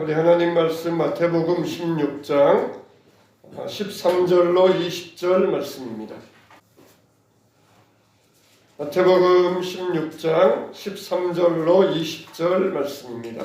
우리 하나님 말씀 마태복음 16장 13절로 20절 말씀입니다. 마태복음 16장 13절로 20절 말씀입니다.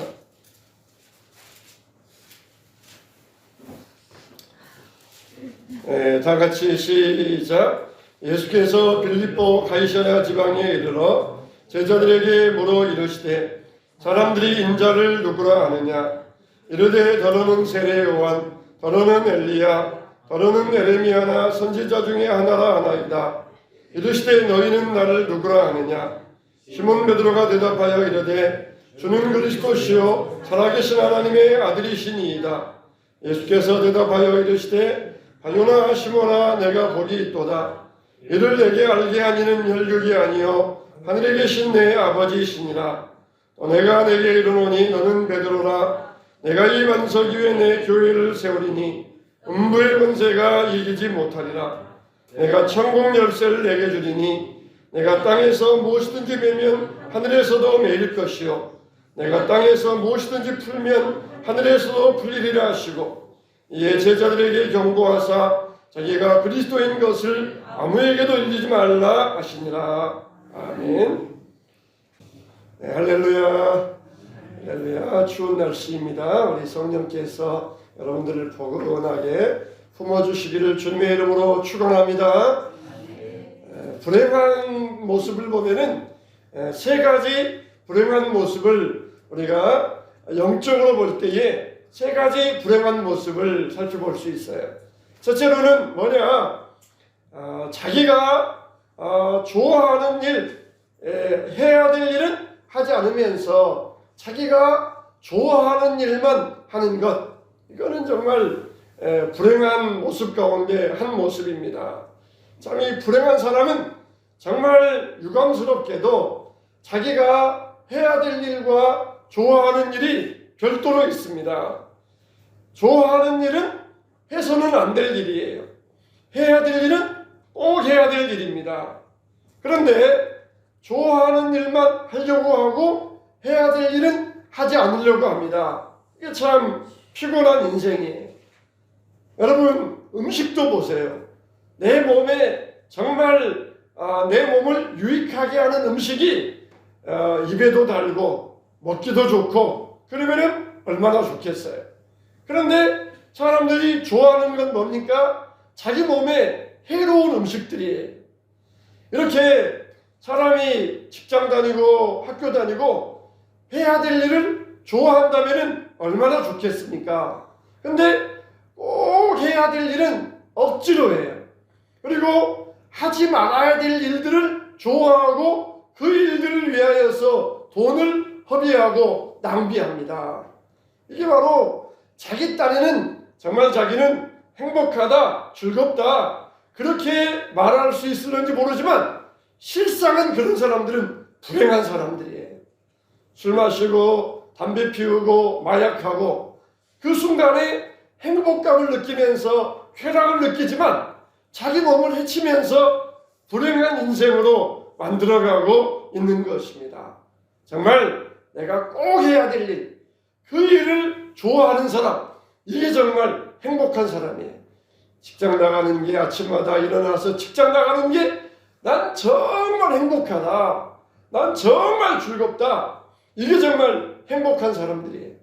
다 같이 시작. 예수께서 빌립보 가이사랴 지방에 이르러 제자들에게 물어 이르시되 사람들이 인자를 누구라 하느냐? 이르되 더러는 세례 요한, 더러는 엘리야, 더러는 에레미야나 선지자 중에 하나라 하나이다. 이르시되 너희는 나를 누구라 하느냐? 시몬 베드로가 대답하여 이르되 주는 그리스도시요 살아계신 하나님의 아들이시니이다. 예수께서 대답하여 이르시되 바요나 시몬아 내가 복이 있도다. 이를 내게 알게 하니는 혈육이 아니요 하늘에 계신 내 아버지이시니라. 또 내가 내게 이르노니 너는 베드로라. 내가 이 반석 위에 내 교회를 세우리니 음부의 권세가 이기지 못하리라. 내가 천국 열쇠를 내게 주리니 내가 땅에서 무엇이든지 매면 하늘에서도 매일 것이요 내가 땅에서 무엇이든지 풀면 하늘에서도 풀리리라 하시고 이에 제자들에게 경고하사 자기가 그리스도인 것을 아무에게도 알리지 말라 하시니라. 아멘. 네, 할렐루야. 할렐루야. 추운 날씨입니다. 우리 성령께서 여러분들을 포근하게 품어주시기를 주님의 이름으로 축원합니다. 불행한 모습을 보면은 세 가지 불행한 모습을 우리가 영적으로 볼 때에 세 가지 불행한 모습을 살펴볼 수 있어요. 첫째로는 뭐냐? 자기가 좋아하는 일, 해야 될 일은 하지 않으면서 자기가 좋아하는 일만 하는 것, 이거는 정말 불행한 모습 가운데 한 모습입니다. 참 이 불행한 사람은 정말 유감스럽게도 자기가 해야 될 일과 좋아하는 일이 별도로 있습니다. 좋아하는 일은 해서는 안 될 일이에요. 해야 될 일은 꼭 해야 될 일입니다. 그런데 좋아하는 일만 하려고 하고 해야 될 일은 하지 않으려고 합니다. 이게 참 피곤한 인생이에요. 여러분 음식도 보세요. 내 몸에 정말 내 몸을 유익하게 하는 음식이 입에도 달고 먹기도 좋고 그러면 얼마나 좋겠어요. 그런데 사람들이 좋아하는 건 뭡니까? 자기 몸에 해로운 음식들이에요. 이렇게 사람이 직장 다니고 학교 다니고 해야 될 일을 좋아한다면 얼마나 좋겠습니까? 근데 꼭 해야 될 일은 억지로 해요. 그리고 하지 말아야 될 일들을 좋아하고 그 일들을 위하여서 돈을 허비하고 낭비합니다. 이게 바로 자기 딴에는 정말 자기는 행복하다, 즐겁다 그렇게 말할 수 있을는지 모르지만 실상은 그런 사람들은 불행한 사람들이에요. 술 마시고 담배 피우고 마약하고 그 순간에 행복감을 느끼면서 쾌락을 느끼지만 자기 몸을 해치면서 불행한 인생으로 만들어가고 있는 것입니다. 정말 내가 꼭 해야 될 일, 그 일을 좋아하는 사람, 이게 정말 행복한 사람이에요. 직장 나가는 게 아침마다 일어나서 직장 나가는 게 난 정말 행복하다. 난 정말 즐겁다. 이게 정말 행복한 사람들이에요.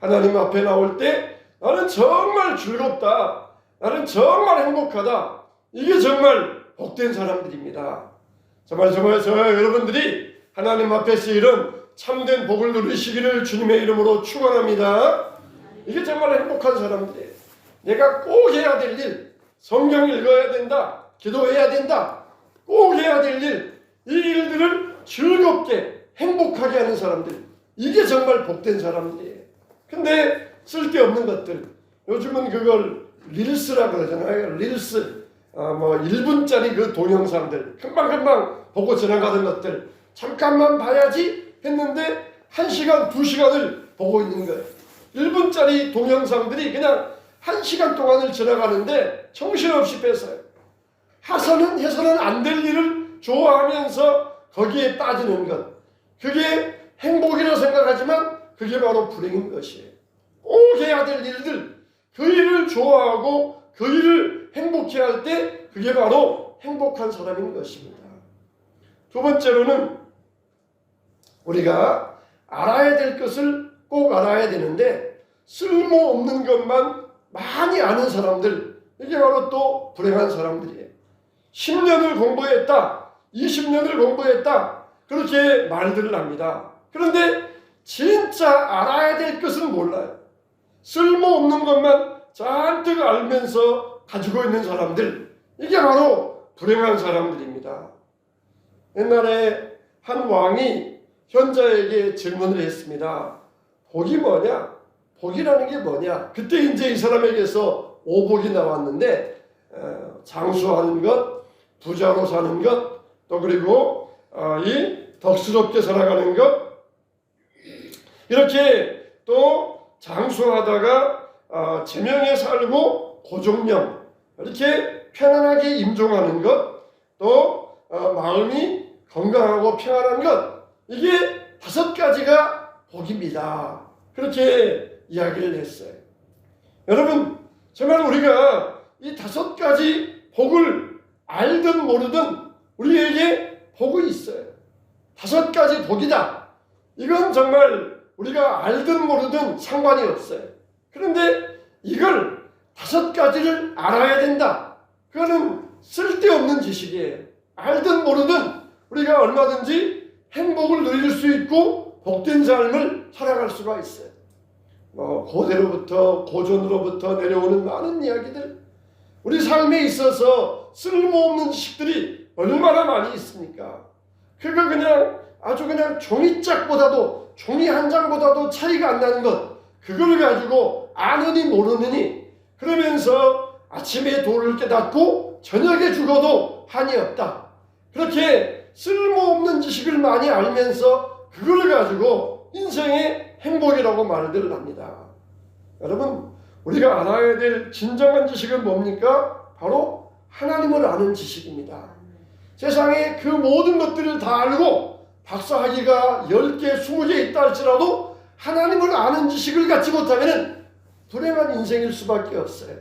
하나님 앞에 나올 때 나는 정말 즐겁다. 나는 정말 행복하다. 이게 정말 복된 사람들입니다. 정말 여러분들이 하나님 앞에서 이런 참된 복을 누리시기를 주님의 이름으로 축원합니다. 이게 정말 행복한 사람들이에요. 내가 꼭 해야 될 일, 성경 읽어야 된다, 기도해야 된다, 꼭 해야 될 일, 이 일들을 즐겁게 행복하게 하는 사람들, 이게 정말 복된 사람들이에요. 근데 쓸데없는 것들, 요즘은 그걸 릴스라고 그러잖아요. 릴스, 1분짜리 그 동영상들, 금방금방 보고 지나가는 것들, 잠깐만 봐야지 했는데 1시간, 2시간을 보고 있는 거예요. 1분짜리 동영상들이 그냥 1시간 동안을 지나가는데 정신없이 뺏어요. 해서는 안 될 일을 좋아하면서 거기에 빠지는 것. 그게 행복이라고 생각하지만 그게 바로 불행인 것이에요. 꼭 해야 될 일들, 그 일을 좋아하고 그 일을 행복해 할 때 그게 바로 행복한 사람인 것입니다. 두 번째로는 우리가 알아야 될 것을 꼭 알아야 되는데 쓸모없는 것만 많이 아는 사람들, 이게 바로 또 불행한 사람들이에요. 10년을 공부했다, 20년을 공부했다, 그렇게 말들을 합니다. 그런데 진짜 알아야 될 것은 몰라요. 쓸모없는 것만 잔뜩 알면서 가지고 있는 사람들, 이게 바로 불행한 사람들입니다. 옛날에 한 왕이 현자에게 질문을 했습니다. 복이 뭐냐? 복이라는 게 뭐냐? 그때 이제 이 사람에게서 오복이 나왔는데 장수하는 것, 부자로 사는 것, 또 그리고 이 덕스럽게 살아가는 것, 이렇게 또 장수하다가 제명에 살고 고종령, 이렇게 편안하게 임종하는 것, 또 마음이 건강하고 평안한 것, 이게 5가지가 복입니다. 그렇게 이야기를 했어요. 여러분, 정말 우리가 이 5가지 복을 알든 모르든 우리에게 복이 있어요. 5가지 복이다. 이건 정말 우리가 알든 모르든 상관이 없어요. 그런데 이걸 5가지를 알아야 된다. 그거는 쓸데없는 지식이에요. 알든 모르든 우리가 얼마든지 행복을 누릴 수 있고 복된 삶을 살아갈 수가 있어요. 고대로부터 고전으로부터 내려오는 많은 이야기들, 우리 삶에 있어서 쓸모없는 지식들이 얼마나 많이 있습니까? 그거 그냥 아주 그냥 종이짝보다도, 종이 한 장보다도 차이가 안 나는 것, 그걸 가지고 아느니 모르느니 그러면서 아침에 도를 깨닫고 저녁에 죽어도 한이 없다. 그렇게 쓸모없는 지식을 많이 알면서 그걸 가지고 인생의 행복이라고 말들 합니다. 여러분, 우리가 알아야 될 진정한 지식은 뭡니까? 바로 하나님을 아는 지식입니다. 세상에 그 모든 것들을 다 알고 박사학위가 10개, 20개 있다 할지라도 하나님을 아는 지식을 갖지 못하면 불행한 인생일 수밖에 없어요.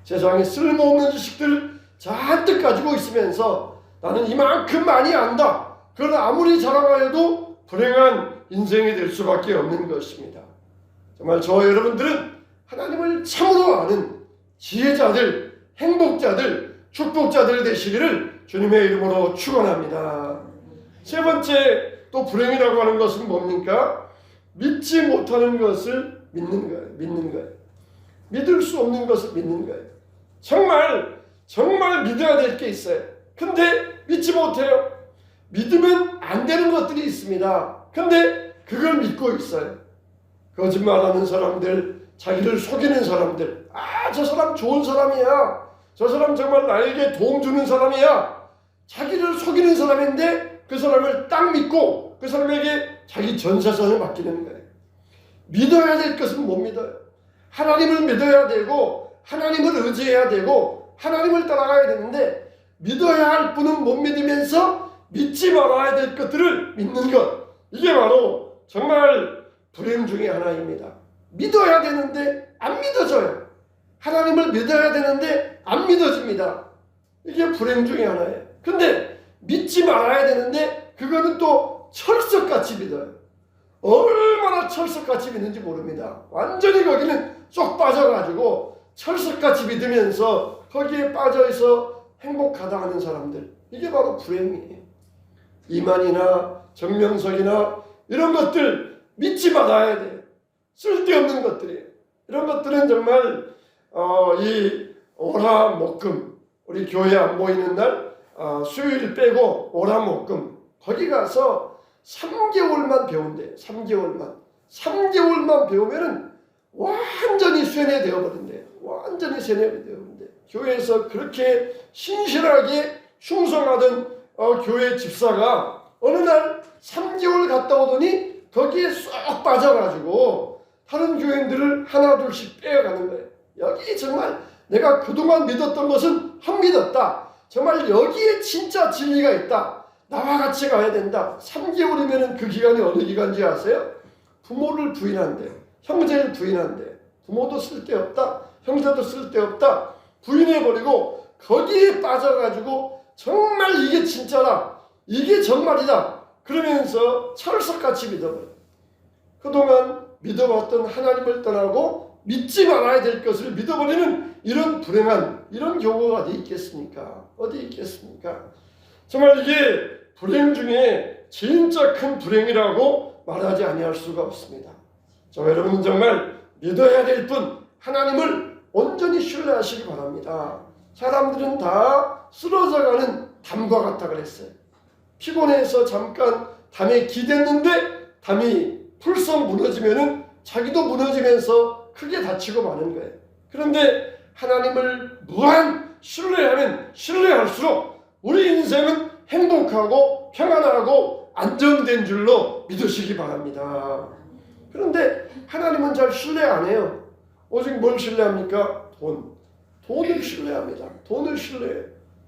세상에 쓸모없는 지식들 잔뜩 가지고 있으면서 나는 이만큼 많이 안다, 그걸 아무리 자랑하여도 불행한 인생이 될 수밖에 없는 것입니다. 정말 저와 여러분들은 하나님을 참으로 아는 지혜자들, 행복자들, 축복자들 되시기를 주님의 이름으로 축원합니다. 세 번째 또 불행이라고 하는 것은 뭡니까? 믿지 못하는 것을 믿는 거예요. 믿는 거예요. 믿을 수 없는 것을 믿는 거예요. 정말 믿어야 될 게 있어요. 근데 믿지 못해요. 믿으면 안 되는 것들이 있습니다. 근데 그걸 믿고 있어요. 거짓말하는 사람들, 자기를 속이는 사람들, 저 사람 좋은 사람이야, 저 사람 정말 나에게 도움 주는 사람이야, 자기를 속이는 사람인데 그 사람을 딱 믿고 그 사람에게 자기 전사선을 맡기는 거예요. 믿어야 될 것은 못 믿어요. 하나님을 믿어야 되고 하나님을 의지해야 되고 하나님을 따라가야 되는데 믿어야 할 분은 못 믿으면서 믿지 말아야 될 것들을 믿는 것, 이게 바로 정말 불행 중에 하나입니다. 믿어야 되는데 안 믿어져요. 하나님을 믿어야 되는데 안 믿어집니다. 이게 불행 중에 하나예요. 근데 믿지 말아야 되는데 그거는 또 철석같이 믿어요. 얼마나 철석같이 믿는지 모릅니다. 완전히 거기는 쏙 빠져가지고 철석같이 믿으면서 거기에 빠져있어 행복하다 하는 사람들, 이게 바로 불행이에요. 이만이나 정명석이나 이런 것들 믿지 말아야 돼요. 쓸데없는 것들이에요. 이런 것들은 정말 이 오라목금, 우리 교회 안 모이는 날 수요일 빼고 오라목금 거기 가서 3개월만 배운대요. 3개월만 배우면은 완전히 쇠뇌되어 버린대요. 완전히 쇠뇌되어 버린대요. 교회에서 그렇게 신실하게 충성하던 교회 집사가 어느 날 3개월 갔다 오더니 거기에 쏙 빠져가지고 다른 교인들을 하나둘씩 빼어가는 거예요. 여기 정말 내가 그동안 믿었던 것은 헛믿었다. 정말 여기에 진짜 진리가 있다. 나와 같이 가야 된다. 3개월이면 그 기간이 어느 기간인지 아세요? 부모를 부인한대요. 형제를 부인한대. 부모도 쓸데없다, 형제도 쓸데없다, 부인해버리고 거기에 빠져가지고 정말 이게 진짜다, 이게 정말이다 그러면서 철석같이 믿어버려. 그동안 믿어왔던 하나님을 떠나고 믿지 말아야 될 것을 믿어버리는 이런 불행한 이런 경우가 어디 있겠습니까? 어디 있겠습니까? 정말 이게 불행 중에 진짜 큰 불행이라고 말하지 아니할 수가 없습니다. 여러분은 정말 믿어야 될 분 하나님을 온전히 신뢰하시기 바랍니다. 사람들은 다 쓰러져가는 담과 같다 그랬어요. 피곤해서 잠깐 담에 기댔는데 담이 풀썩 무너지면은 자기도 무너지면서 크게 다치고 마는 거예요. 그런데 하나님을 무한 신뢰하면 신뢰할수록 우리 인생은 행복하고 평안하고 안정된 줄로 믿으시기 바랍니다. 그런데 하나님은 잘 신뢰 안 해요. 오직 뭘 신뢰합니까? 돈을 신뢰합니다. 돈을 신뢰해요.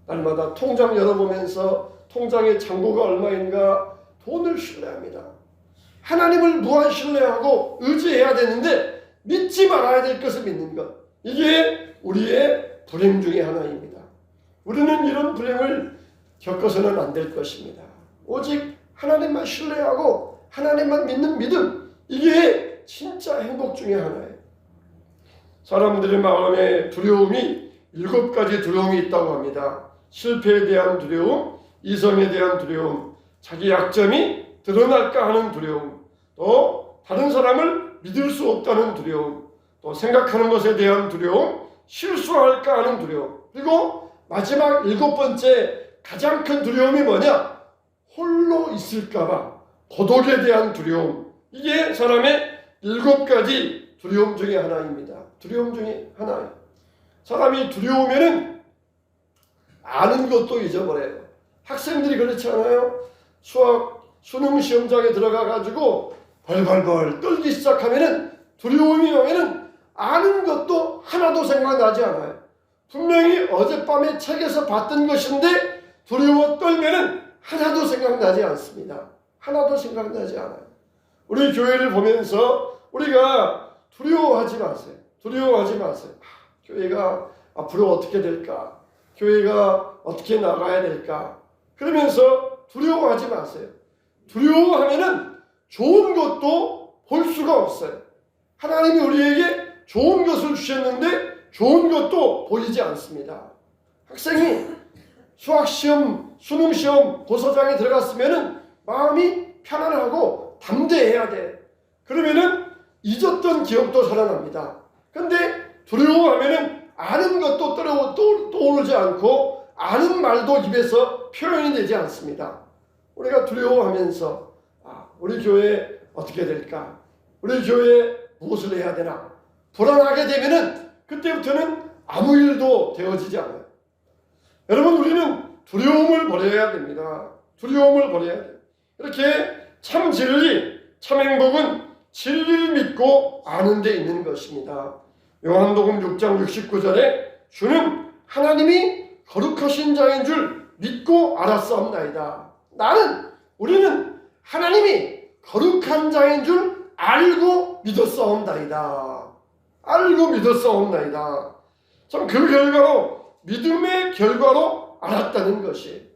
날마다 통장 열어보면서 통장에 잔고가 얼마인가 돈을 신뢰합니다. 하나님을 무한 신뢰하고 의지해야 되는데 믿지 말아야 될 것을 믿는 것, 이게 우리의 불행 중에 하나입니다. 우리는 이런 불행을 겪어서는 안 될 것입니다. 오직 하나님만 신뢰하고 하나님만 믿는 믿음, 이게 진짜 행복 중에 하나예요. 사람들의 마음에 두려움이 7가지 두려움이 있다고 합니다. 실패에 대한 두려움, 이성에 대한 두려움, 자기 약점이 드러날까 하는 두려움, 또 다른 사람을 믿을 수 없다는 두려움, 또 생각하는 것에 대한 두려움, 실수할까 하는 두려움, 그리고 마지막 7번째 가장 큰 두려움이 뭐냐? 홀로 있을까봐 고독에 대한 두려움. 이게 사람의 7가지 두려움 중에 하나입니다. 두려움 중에 하나예요. 사람이 두려우면은 아는 것도 잊어버려요. 학생들이 그렇지 않아요? 수능 시험장에 들어가가지고 벌벌벌 떨기 시작하면은 두려움이 오면은 아는 것도 하나도 생각나지 않아요. 분명히 어젯밤에 책에서 봤던 것인데 두려워 떨면은 하나도 생각나지 않습니다. 하나도 생각나지 않아요. 우리 교회를 보면서 우리가 두려워하지 마세요. 두려워하지 마세요. 교회가 앞으로 어떻게 될까? 교회가 어떻게 나가야 될까? 그러면서 두려워하지 마세요. 두려워하면은 좋은 것도 볼 수가 없어요. 하나님이 우리에게 좋은 것을 주셨는데 좋은 것도 보이지 않습니다. 학생이 수학시험, 수능시험, 고사장에 들어갔으면은 마음이 편안하고 담대해야 돼. 그러면은 잊었던 기억도 살아납니다. 근데 두려워하면은 아는 것도 떠오르지 않고 아는 말도 입에서 표현이 되지 않습니다. 우리가 두려워하면서 우리 교회 어떻게 될까? 우리 교회 무엇을 해야 되나? 불안하게 되면은 그때부터는 아무 일도 되어지지 않아요. 여러분, 우리는 두려움을 버려야 됩니다. 두려움을 버려야 돼요. 이렇게 참 진리, 참 행복은 진리를 믿고 아는 데 있는 것입니다. 요한복음 6장 69절에 주는 하나님이 거룩하신 자인 줄 믿고 알았사옵나이다. 우리는 하나님이 거룩한 자인 줄 알고 믿었사옵나이다. 알고 믿었사옵나이다. 참 그 결과로, 믿음의 결과로 알았다는 것이,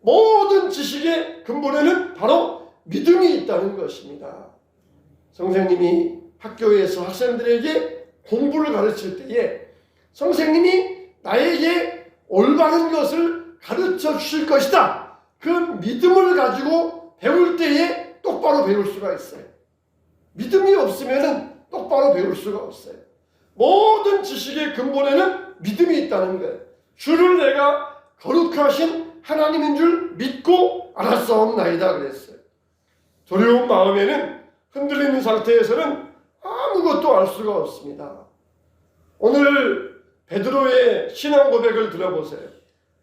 모든 지식의 근본에는 바로 믿음이 있다는 것입니다. 선생님이 학교에서 학생들에게 공부를 가르칠 때에 선생님이 나에게 올바른 것을 가르쳐 주실 것이다, 그 믿음을 가지고 배울 때에 똑바로 배울 수가 있어요. 믿음이 없으면 똑바로 배울 수가 없어요. 모든 지식의 근본에는 믿음이 있다는 거예요. 주를 내가 거룩하신 하나님인 줄 믿고 알았사옵나이다 그랬어요. 두려운 마음에는, 흔들리는 상태에서는 아무것도 알 수가 없습니다. 오늘 베드로의 신앙 고백을 들어보세요.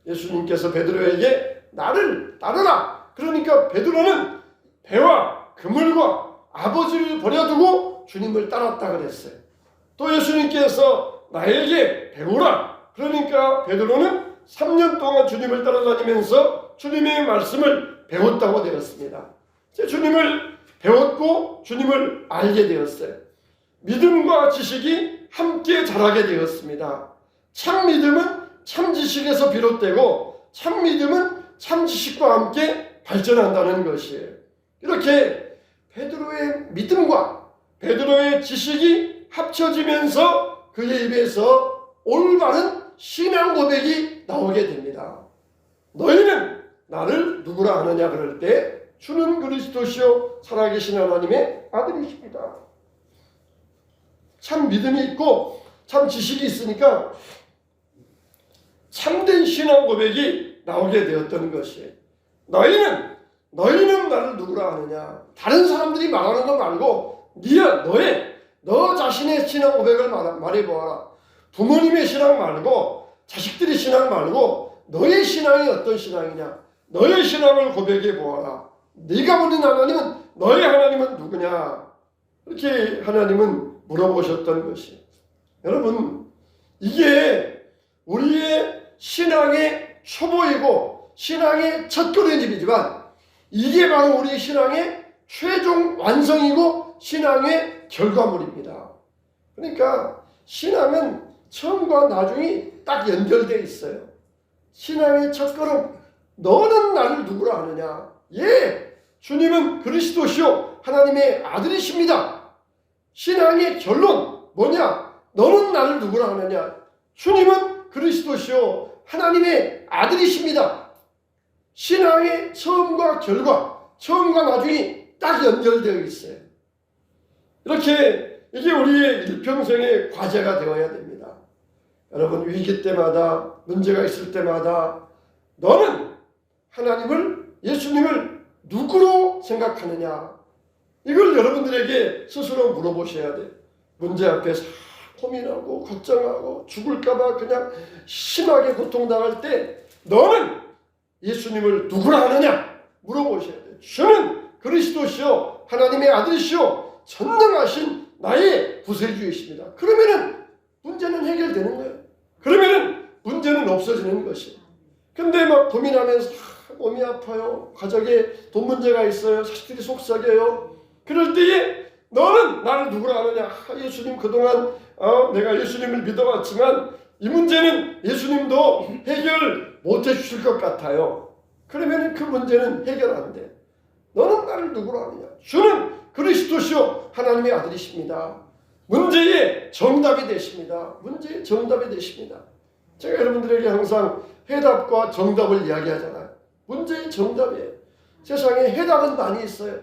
예수님께서 베드로에게 나를 따르라. 그러니까 베드로는 배와 그물과 아버지를 버려두고 주님을 따랐다 그랬어요. 또 예수님께서 나에게 배우라. 그러니까 베드로는 3년 동안 주님을 따라다니면서 주님의 말씀을 배웠다고 되었습니다. 주님을 배웠고 주님을 알게 되었어요. 믿음과 지식이 함께 자라게 되었습니다. 참 믿음은 참 지식에서 비롯되고 참 믿음은 참 지식과 함께 발전한다는 것이에요. 이렇게 베드로의 믿음과 베드로의 지식이 합쳐지면서 그의 입에서 올바른 신앙 고백이 나오게 됩니다. 너희는 나를 누구라 하느냐 그럴 때 주는 그리스도시요 살아계신 하나님의 아들이십니다. 참 믿음이 있고 참 지식이 있으니까 참된 신앙 고백이 나오게 되었던 것이에요. 너희는 나를 누구라 하느냐. 다른 사람들이 말하는 거 말고 너 자신의 신앙 고백을 말해보아라. 부모님의 신앙 말고 자식들의 신앙 말고 너의 신앙이 어떤 신앙이냐. 너의 신앙을 고백해 보아라. 네가 보는 하나님은 너의 하나님은 누구냐. 이렇게 하나님은 물어보셨던 것이. 여러분 이게 우리의 신앙의 초보이고 신앙의 첫걸음이지만 이게 바로 우리 신앙의 최종 완성이고 신앙의 결과물입니다. 그러니까 신앙은 처음과 나중이 딱 연결되어 있어요. 신앙의 첫걸음, 너는 나를 누구라 하느냐. 예, 주님은 그리스도시요 하나님의 아들이십니다. 신앙의 결론 뭐냐? 너는 나를 누구라 하느냐. 주님은 그리스도시요 하나님의 아들이십니다. 신앙의 처음과 결과, 처음과 나중이 딱 연결되어 있어요. 이렇게 이게 우리의 일평생의 과제가 되어야 됩니다. 여러분 위기 때마다 문제가 있을 때마다 너는 하나님을 예수님을 누구로 생각하느냐. 이걸 여러분들에게 스스로 물어보셔야 돼요. 문제 앞에서 고민하고 걱정하고 죽을까봐 그냥 심하게 고통당할 때 너는 예수님을 누구라 하느냐 물어보셔야 돼요. 주는 그리스도시요 하나님의 아들이시요 전능하신 나의 구세주이십니다. 그러면은 문제는 해결되는 거예요. 그러면은 문제는 없어지는 것이에요. 근데 막 고민하면서 몸이 아파요. 가족에 돈 문제가 있어요. 자식들이 속삭여요. 그럴 때에 너는 나를 누구라 하느냐. 예수님 그동안 내가 예수님을 믿어왔지만 이 문제는 예수님도 해결 못해 주실 것 같아요. 그러면 그 문제는 해결 안 돼. 너는 나를 누구라 하느냐. 주는 그리스도시요 하나님의 아들이십니다. 문제의 정답이 되십니다. 문제의 정답이 되십니다. 제가 여러분들에게 항상 해답과 정답을 이야기하잖아요. 문제의 정답이에요. 세상에 해답은 많이 있어요.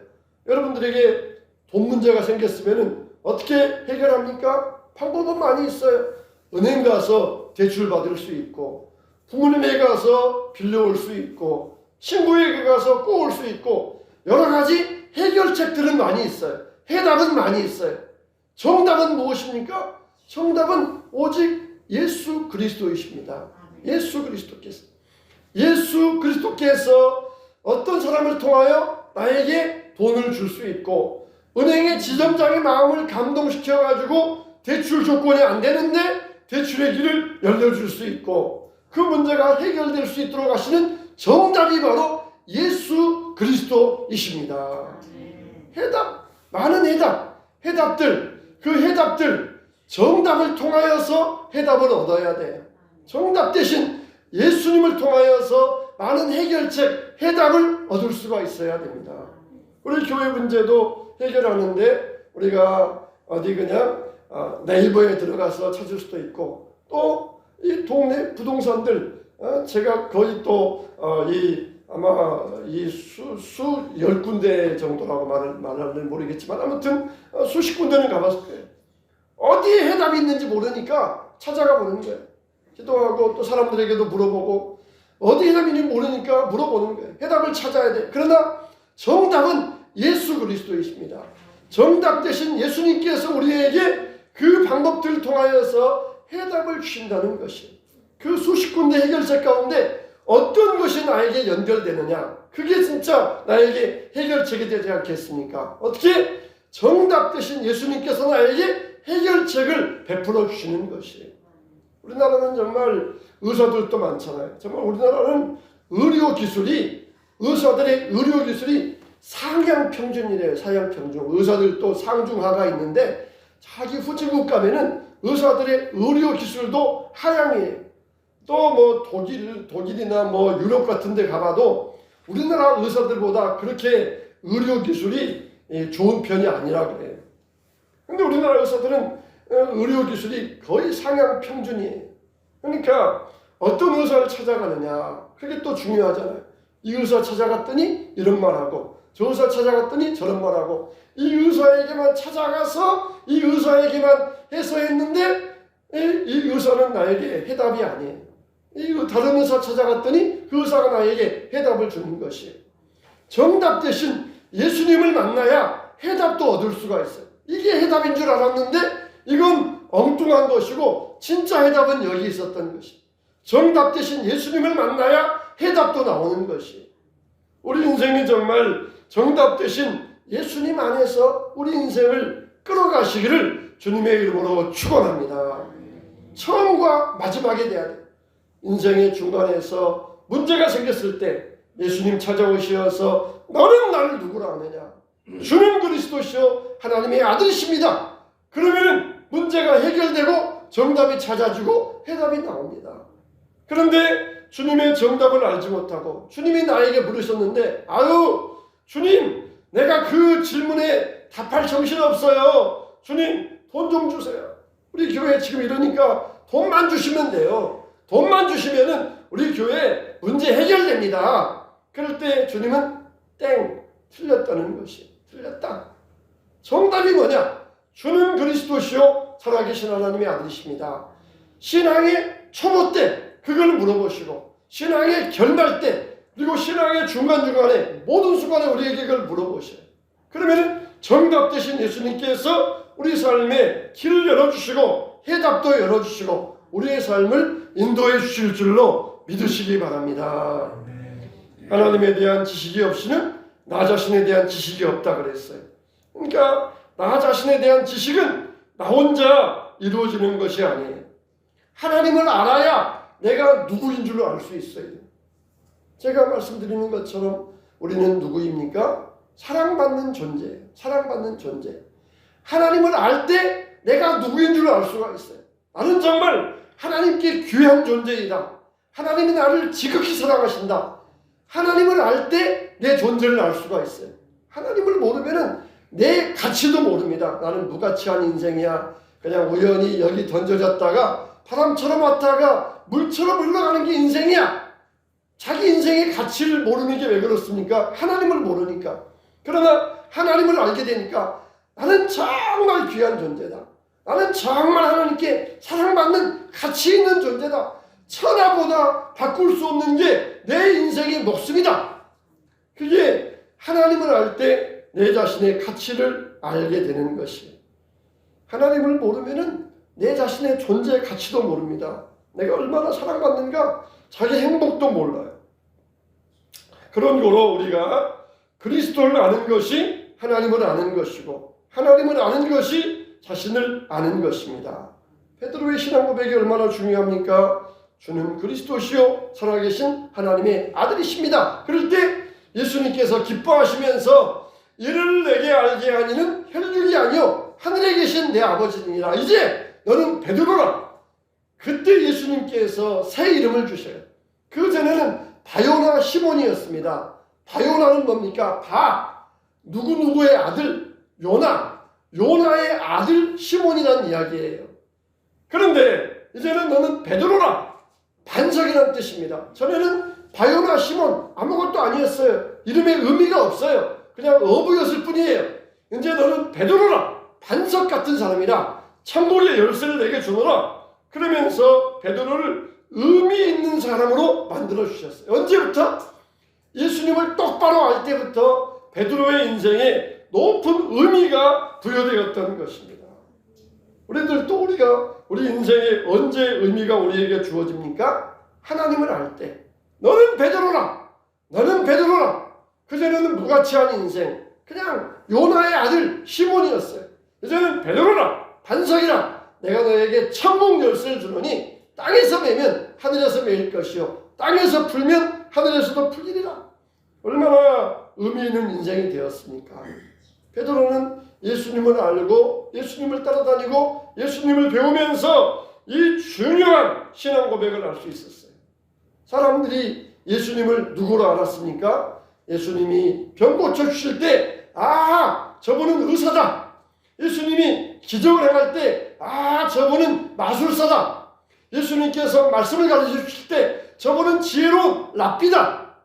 여러분들에게 돈 문제가 생겼으면 어떻게 해결합니까? 방법은 많이 있어요. 은행 가서 대출 받을 수 있고 부모님에게 가서 빌려올 수 있고 친구에게 가서 꼬을 수 있고 여러 가지 해결책들은 많이 있어요. 해답은 많이 있어요. 정답은 무엇입니까? 정답은 오직 예수 그리스도이십니다. 예수 그리스도께서 어떤 사람을 통하여 나에게 돈을 줄 수 있고 은행의 지점장의 마음을 감동시켜가지고 대출 조건이 안 되는데 대출의 길을 열려줄 수 있고 그 문제가 해결될 수 있도록 하시는 정답이 바로 예수 그리스도이십니다. 해답, 많은 해답들, 그 해답들, 정답을 통하여서 해답을 얻어야 돼요. 정답 대신 예수님을 통하여서 많은 해결책, 해답을 얻을 수가 있어야 됩니다. 우리 교회 문제도 해결하는데 우리가 어디 그냥 네이버에 들어가서 찾을 수도 있고 또 이 동네 부동산들 제가 거의 또 아마 이 수 10군데 정도라고 말하면 모르겠지만 아무튼 수십 군데는 가봤을 거예요. 어디에 해답이 있는지 모르니까 찾아가 보는 거예요. 기도하고 또 사람들에게도 물어보고 어디 해답이 있는지 모르니까 물어보는 거예요. 해답을 찾아야 돼. 그러나 정답은 예수 그리스도이십니다. 정답 대신 예수님께서 우리에게 그 방법들을 통하여서 해답을 주신다는 것이 그 수십 군데 해결책 가운데 어떤 것이 나에게 연결되느냐 그게 진짜 나에게 해결책이 되지 않겠습니까? 어떻게? 정답 대신 예수님께서 나에게 해결책을 베풀어 주시는 것이에요. 우리나라는 정말 의사들도 많잖아요. 정말 우리나라는 의사들의 의료 기술이 상향 평준이래요. 상향 평준. 의사들도 상중하가 있는데 자기 후진국 가면은 의사들의 의료 기술도 하향이에요. 또 뭐 독일이나 뭐 유럽 같은 데 가봐도 우리나라 의사들보다 그렇게 의료 기술이 좋은 편이 아니라 그래요. 근데 우리나라 의사들은 의료 기술이 거의 상향 평준이에요. 그러니까 어떤 의사를 찾아가느냐, 그게 또 중요하잖아요. 이 의사 찾아갔더니 이런 말하고, 저 의사 찾아갔더니 저런 말하고, 이 의사에게만 찾아가서 이 의사에게만 해서 했는데 이 의사는 나에게 해답이 아니에요. 이 다른 의사 찾아갔더니 그 의사가 나에게 해답을 주는 것이에요. 정답 대신 예수님을 만나야 해답도 얻을 수가 있어요. 이게 해답인 줄 알았는데 이건 엉뚱한 것이고 진짜 해답은 여기 있었던 것이에요. 정답 대신 예수님을 만나야 해답도 나오는 것이에요. 우리 인생이 정말 정답 대신 예수님 안에서 우리 인생을 끌어가시기를 주님의 이름으로 축원합니다. 처음과 마지막에 대한 인생의 중간에서 문제가 생겼을 때 예수님 찾아오셔서 너는 나를 누구라 하느냐? 주는 그리스도시요 하나님의 아들이십니다. 그러면 문제가 해결되고 정답이 찾아지고 해답이 나옵니다. 그런데 주님의 정답을 알지 못하고 주님이 나에게 물으셨는데 아유 주님 내가 그 질문에 답할 정신 없어요. 주님 돈 좀 주세요. 우리 교회 지금 이러니까 돈만 주시면 돼요. 돈만 주시면은 우리 교회 문제 해결됩니다. 그럴 때 주님은 땡 틀렸다는 것이 틀렸다. 정답이 뭐냐? 주는 그리스도시요 살아계신 하나님의 아들이십니다. 신앙의 초보 때 그걸 물어보시고 신앙의 결말 때 그리고 신앙의 중간중간에 모든 순간에 우리에게 그걸 물어보셔요. 그러면 정답 되신 예수님께서 우리 삶에 길을 열어주시고 해답도 열어주시고 우리의 삶을 인도해 주실 줄로 믿으시기 바랍니다. 하나님에 대한 지식이 없이는 나 자신에 대한 지식이 없다 그랬어요. 그러니까 나 자신에 대한 지식은 나 혼자 이루어지는 것이 아니에요. 하나님을 알아야 내가 누구인 줄 알 수 있어요. 제가 말씀드리는 것처럼 우리는 누구입니까? 사랑받는 존재예요. 사랑받는 존재. 하나님을 알 때 내가 누구인 줄 알 수가 있어요. 나는 정말 하나님께 귀한 존재이다. 하나님이 나를 지극히 사랑하신다. 하나님을 알 때 내 존재를 알 수가 있어요. 하나님을 모르면은 내 가치도 모릅니다. 나는 무가치한 인생이야. 그냥 우연히 여기 던져졌다가 바람처럼 왔다가 물처럼 흘러가는 게 인생이야. 자기 인생의 가치를 모르는 게 왜 그렇습니까? 하나님을 모르니까. 그러나 하나님을 알게 되니까 나는 정말 귀한 존재다. 나는 정말 하나님께 사랑받는 가치 있는 존재다. 천하보다 바꿀 수 없는 게 내 인생의 목숨이다. 그게 하나님을 알 때 내 자신의 가치를 알게 되는 것이에요. 하나님을 모르면은 내 자신의 존재의 가치도 모릅니다. 내가 얼마나 사랑받는가 자기 행복도 몰라요. 그런 거로 우리가 그리스도를 아는 것이 하나님을 아는 것이고 하나님을 아는 것이 자신을 아는 것입니다. 베드로의 신앙 고백이 얼마나 중요합니까? 주는 그리스도시요 살아계신 하나님의 아들이십니다. 그럴 때 예수님께서 기뻐하시면서 이를 내게 알게 하니는 혈육이 아니요 하늘에 계신 내 아버지니라. 이제 너는 베드로라. 그때 예수님께서 새 이름을 주셔요. 그 전에는 바요나 시몬이었습니다. 바요나는 뭡니까? 누구누구의 아들 요나. 요나의 아들 시몬이라는 이야기예요. 그런데 이제는 너는 베드로라. 반석이라는 뜻입니다. 전에는 바요나 시몬 아무것도 아니었어요. 이름에 의미가 없어요. 그냥 어부였을 뿐이에요. 이제 너는 베드로라. 반석 같은 사람이라. 창고리의 열쇠를 내게 주노라. 그러면서 베드로를 의미 있는 사람으로 만들어 주셨어요. 언제부터? 예수님을 똑바로 알 때부터 베드로의 인생에 높은 의미가 부여되었던 것입니다. 우리들도 우리 인생에 언제 의미가 우리에게 주어집니까? 하나님을 알 때. 너는 베드로라. 너는 베드로라. 그전에는 무가치한 인생. 그냥 요나의 아들 시몬이었어요. 이제는 베드로라. 반석이라. 내가 너에게 천국 열쇠를 주노니 땅에서 매면 하늘에서 매일 것이요 땅에서 풀면 하늘에서도 풀리리라. 얼마나 의미 있는 인생이 되었습니까? 베드로는 예수님을 알고 예수님을 따라다니고 예수님을 배우면서 이 중요한 신앙 고백을 할 수 있었어요. 사람들이 예수님을 누구로 알았습니까? 예수님이 병 고쳐주실 때, 저분은 의사다. 예수님이 기적을 행할 때, 저분은 마술사다. 예수님께서 말씀을 가르쳐 주실 때, 저분은 지혜로운 랍비다.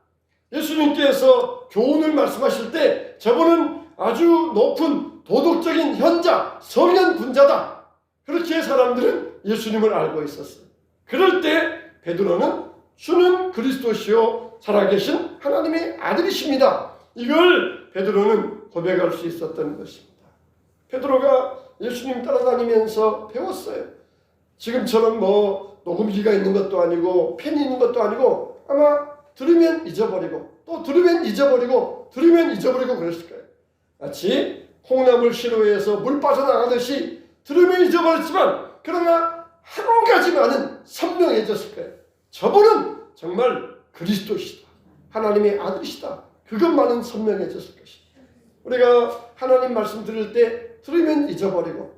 예수님께서 교훈을 말씀하실 때, 저분은 아주 높은 도덕적인 현자, 성현 군자다. 그렇게 사람들은 예수님을 알고 있었어요. 그럴 때 베드로는 주는 그리스도시요 살아계신 하나님의 아들이십니다. 이걸 베드로는 고백할 수 있었던 것입니다. 베드로가 예수님 따라다니면서 배웠어요. 지금처럼 녹음기가 있는 것도 아니고 펜이 있는 것도 아니고 아마 들으면 잊어버리고 또 들으면 잊어버리고 들으면 잊어버리고 그랬을 거예요. 마치 콩나물 시루에서 물 빠져나가듯이 들으면 잊어버렸지만 그러나 한 가지만은 선명해졌을 거예요. 저분은 정말 그리스도시다. 하나님의 아들이시다. 그것만은 선명해졌을 것이다. 우리가 하나님 말씀 들을 때 들으면 잊어버리고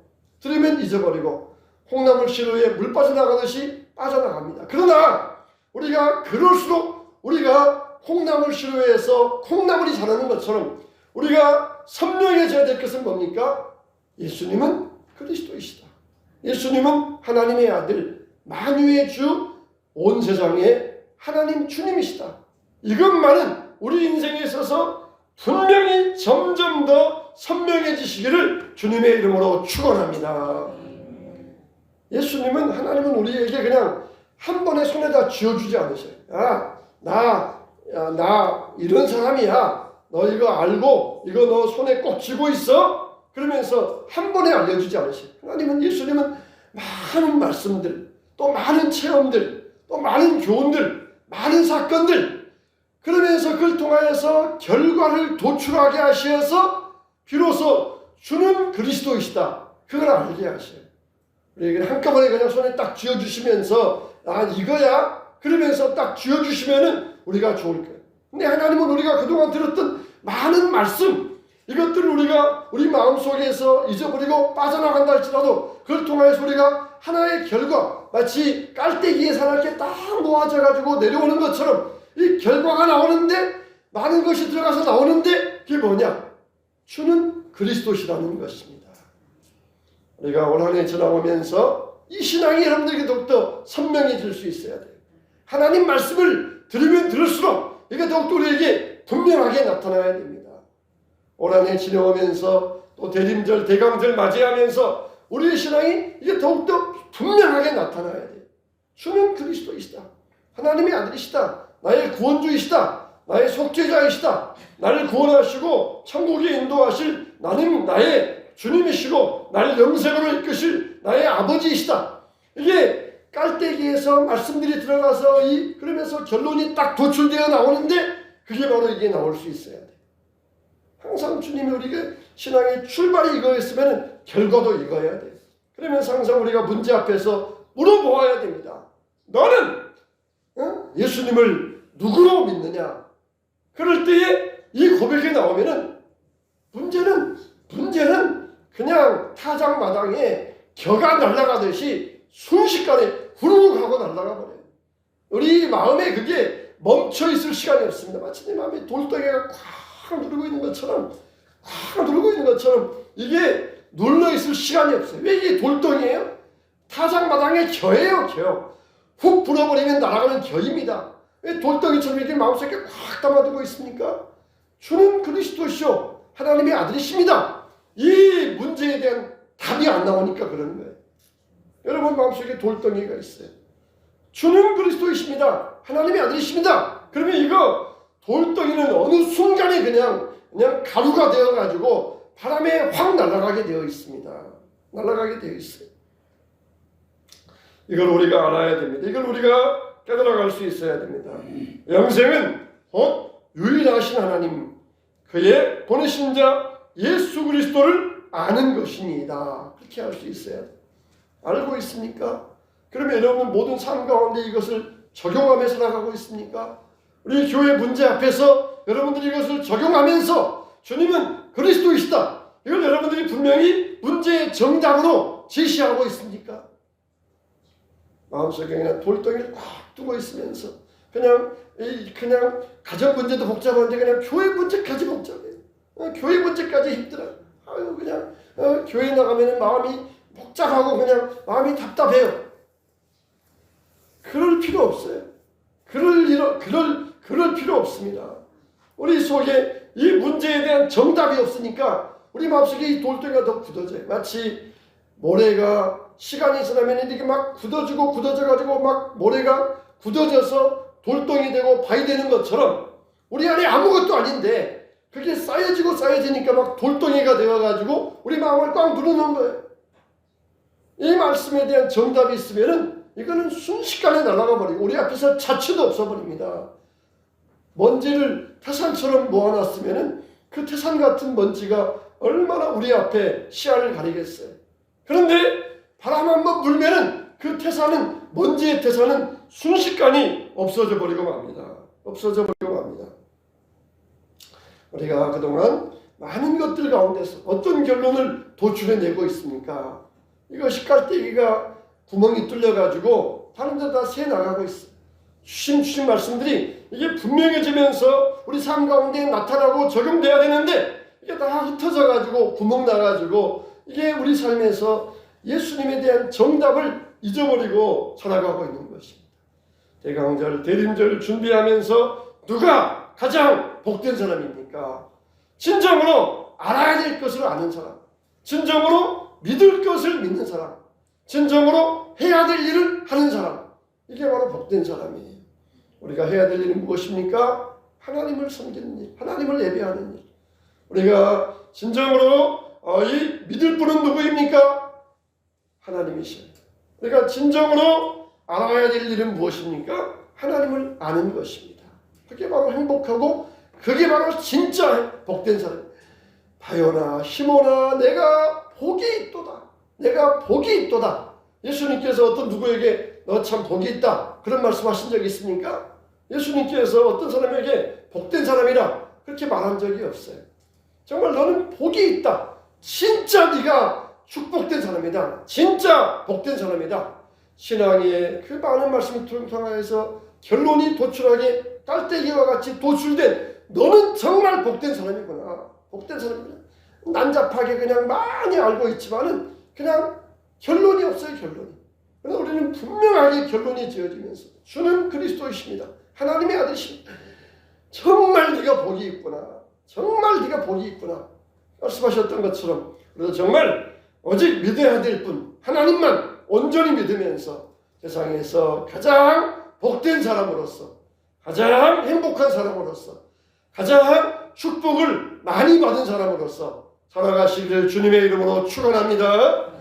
콩나물 시루에 물 빠져나가듯이 빠져나갑니다. 그러나 우리가 그럴수록 우리가 콩나물 시루에서 콩나물이 자라는 것처럼 우리가 선명해져야 될 것은 뭡니까? 예수님은 그리스도이시다. 예수님은 하나님의 아들, 만유의 주, 온 세상의 하나님 주님이시다. 이것만은 우리 인생에 있어서 분명히 점점 더 선명해지시기를 주님의 이름으로 축원합니다. 예수님은 하나님은 우리에게 그냥 한 번에 손에다 쥐어주지 않으셔요. 나 이런 사람이야. 너 이거 알고 이거 너 손에 꼭 쥐고 있어? 그러면서 한 번에 알려주지 않으셔요. 하나님은 예수님은 많은 말씀들, 또 많은 체험들, 또 많은 교훈들, 많은 사건들 그러면서 그걸 통하여서 결과를 도출하게 하셔서 비로소 주는 그리스도이시다. 그걸 알게 하셔요. 우리에게 한꺼번에 그냥 손에 딱 쥐어주시면서 이거야? 그러면서 딱 쥐어주시면은 우리가 좋을 거예요. 근데 하나님은 우리가 그동안 들었던 많은 말씀 이것들을 우리가 우리 마음속에서 잊어버리고 빠져나간다 할지라도 그걸 통해서 우리가 하나의 결과 마치 깔때기에 사람께 딱 모아져 가지고 내려오는 것처럼 이 결과가 나오는데 많은 것이 들어가서 나오는데 그게 뭐냐? 주는 그리스도시라는 것입니다. 우리가 올 한 해 지나오면서 이 신앙이 여러분들에게 더욱더 선명해질 수 있어야 돼요. 하나님 말씀을 들으면 들을수록 이게 더욱더 우리에게 분명하게 나타나야 됩니다. 올 한 해 지나오면서 또 대림절, 대강절 맞이하면서 우리의 신앙이 이게 더욱더 분명하게 나타나야 돼요. 주는 그리스도이시다. 하나님의 아들이시다. 나의 구원주이시다. 나의 속죄자이시다. 나를 구원하시고 천국에 인도하실 나는 나의 주님이시고 나를 영생으로 이끄실 나의 아버지이시다. 이게 깔때기에서 말씀들이 들어가서 그러면서 결론이 딱 도출되어 나오는데 그게 바로 이게 나올 수 있어야 돼. 항상 주님이 우리가 신앙의 출발이 이거였으면 결과도 이거여야 돼. 그러면서 항상 우리가 문제 앞에서 물어보아야 됩니다. 너는 예수님을 누구로 믿느냐? 그럴 때에 이 고백이 나오면은 문제는 그냥 타작마당에 겨가 날아가듯이 순식간에 후루룩 하고 날아가 버려요. 우리 마음에 그게 멈춰 있을 시간이 없습니다. 마치 내 마음에 돌덩이가 꽉 누르고 있는 것처럼 이게 눌러 있을 시간이 없어요. 왜 이게 돌덩이에요? 타작마당의 겨예요, 겨. 훅 불어버리면 날아가는 겨입니다. 왜 돌덩이처럼 이렇게 마음속에 꽉 담아두고 있습니까? 주는 그리스도시요 하나님의 아들이십니다. 이 문제에 대한 답이 안 나오니까 그러는 거예요. 여러분 마음속에 돌덩이가 있어요. 주는 그리스도이십니다. 하나님의 아들이십니다. 그러면 이거 돌덩이는 어느 순간에 그냥 가루가 되어가지고 바람에 확 날아가게 되어 있습니다. 날아가게 되어 있어요. 이걸 우리가 알아야 됩니다. 이걸 우리가 깨달아갈 수 있어야 됩니다. 영생은 곧 유일하신 하나님, 그의 보내신 자 예수 그리스도를 아는 것이니이다. 그렇게 할 수 있어야 돼요. 알고 있습니까? 그러면 여러분은 모든 삶 가운데 이것을 적용하며 살아가고 있습니까? 우리 교회 문제 앞에서 여러분들이 이것을 적용하면서 주님은 그리스도이시다. 이걸 여러분들이 분명히 문제의 정답으로 제시하고 있습니까? 마음속에 그냥 돌덩이를 꽉 두고 있으면서 그냥 가정 문제도 복잡한데 그냥 교회 문제까지 복잡해요. 교회 문제까지 힘들어요. 아유 그냥 교회 나가면 마음이 복잡하고 그냥 마음이 답답해요. 그럴 필요 없어요. 그럴 필요 없습니다. 우리 속에 이 문제에 대한 정답이 없으니까 우리 마음속에 이 돌덩이가 더 굳어져요. 마치 모래가 시간이 지나면 이렇게 막 굳어져가지고 막 모래가 굳어져서 돌덩이 되고 바위 되는 것처럼 우리 안에 아무것도 아닌데 그게 쌓여지니까 막 돌덩이가 되어가지고 우리 마음을 꽉 누르는 거예요. 이 말씀에 대한 정답이 있으면은 이거는 순식간에 날아가 버리고 우리 앞에서 자취도 없어버립니다. 먼지를 태산처럼 모아놨으면은 그 태산 같은 먼지가 얼마나 우리 앞에 시야를 가리겠어요. 그런데 바람 한번 불면은 그 태산은 먼지의 태산은 순식간에 없어져 버리고 맙니다. 우리가 그동안 많은 것들 가운데서 어떤 결론을 도출해내고 있습니까? 이것이 깔때기가 구멍이 뚫려가지고 다른 데 다 새 나가고 있어요. 주신 말씀들이 이게 분명해지면서 우리 삶 가운데 나타나고 적용돼야 되는데 이게 다 흩어져가지고 구멍 나가지고 이게 우리 삶에서 예수님에 대한 정답을 잊어버리고 살아가고 있는 것입니다. 대강절, 대림절 준비하면서 누가 가장 복된 사람입니까? 진정으로 알아야 될 것을 아는 사람, 진정으로 믿을 것을 믿는 사람, 진정으로 해야 될 일을 하는 사람, 이게 바로 복된 사람이에요. 우리가 해야 될 일은 무엇입니까? 하나님을 섬기는 일, 하나님을 예배하는 일. 우리가 진정으로 이 믿을 분은 누구입니까? 하나님이시죠. 우리가 진정으로 알아야 될 일은 무엇입니까? 하나님을 아는 것입니다. 그게 바로 행복하고 그게 바로 진짜 복된 사람. 바요나 시모나 내가 복이 있도다. 내가 복이 있도다. 예수님께서 어떤 누구에게 너 참 복이 있다 그런 말씀하신 적이 있습니까? 예수님께서 어떤 사람에게 복된 사람이라 그렇게 말한 적이 없어요. 정말 너는 복이 있다. 진짜 네가 축복된 사람이다. 진짜 복된 사람이다. 신앙의 그 많은 말씀을 통해서 결론이 도출하게 깔때기와 같이 도출된 너는 정말 복된 사람이구나. 복된 사람이구나. 난잡하게 그냥 많이 알고 있지만은 그냥 결론이 없어요. 결론이. 그러나 우리는 분명하게 결론이 지어지면서 주는 그리스도이십니다. 하나님의 아들이십니다. 정말 네가 복이 있구나. 정말 네가 복이 있구나. 말씀하셨던 것처럼 그래서 정말 오직 믿어야 될 분 하나님만 온전히 믿으면서 세상에서 가장 복된 사람으로서 가장 행복한 사람으로서 가장 축복을 많이 받은 사람으로서 살아가시기를 주님의 이름으로 축원합니다.